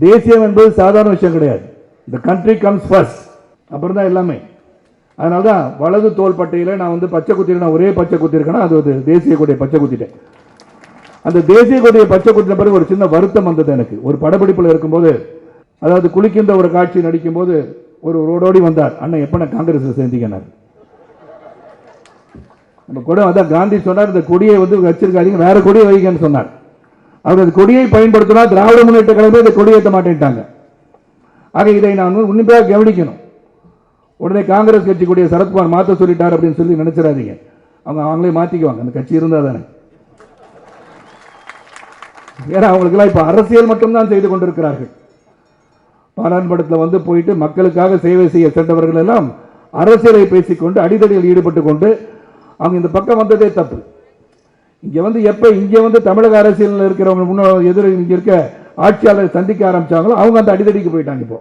தேசியம் என்பது சாதாரண விஷயம் கிடையாது. இந்த கண்ட்ரி கம்ஸ் ஃபர்ஸ்ட், அப்புறம் தான் எல்லாமே. அதனால தான் வலது தோள்பட்டையில் நான் வந்து பச்சை குத்திருக்கேன், ஒரே பச்சை குத்திருக்கேன்னா அது ஒரு தேசிய கொடியை பச்சை குத்திட்டேன். அந்த தேசிய கொடியை பச்சை குத்தின பிறகு ஒரு சின்ன வருத்தம் வந்தது எனக்கு. ஒரு படப்பிடிப்பில் இருக்கும்போது, அதாவது குளிக்கின்ற ஒரு காட்சி நடிக்கும் போது ஒரு ரோடோடி வந்தார், அண்ணன் எப்ப நான் காங்கிரஸ் சேர்ந்தீங்கன்னார். நம்ம கூட அதான் காந்தி சொன்னார், இந்த கொடியை வந்து வச்சிருக்காதீங்க, வேற கொடியை வைங்கன்னு சொன்னார். அவர் அந்த கொடியை பயன்படுத்தினா திராவிட முன்னேற்ற கழகமே இந்த கொடியேற்ற மாட்டேன்ட்டாங்க. ஆக இதை நான் உன்னிப்பாக கவனிக்கணும். உடனே காங்கிரஸ் கட்சி கூடிய சரத்குமார் மாற்ற சொல்லிட்டார் அப்படின்னு சொல்லி நினைச்சிடாதீங்க. அவங்களே மாத்திக்குவாங்க, அந்த கட்சி இருந்தா தானே. ஏன்னா அவங்களுக்கெல்லாம் இப்ப அரசியல் மட்டும்தான் செய்து கொண்டிருக்கிறார்கள். பாராளுமன்றத்தில் வந்து போயிட்டு மக்களுக்காக சேவை செய்ய சென்றவர்கள் எல்லாம் அரசியலை பேசிக்கொண்டு அடிதடியில் ஈடுபட்டு கொண்டு அவங்க இந்த பக்கம் வந்ததே தப்பு. இங்க வந்து எப்ப இங்க வந்து தமிழக அரசியல் இருக்கிறவங்க எதிர இங்க இருக்க ஆட்சியாளரை சந்திக்க ஆரம்பிச்சாங்களோ அவங்க அந்த அடிதடிக்கு போயிட்டாங்க. இப்போ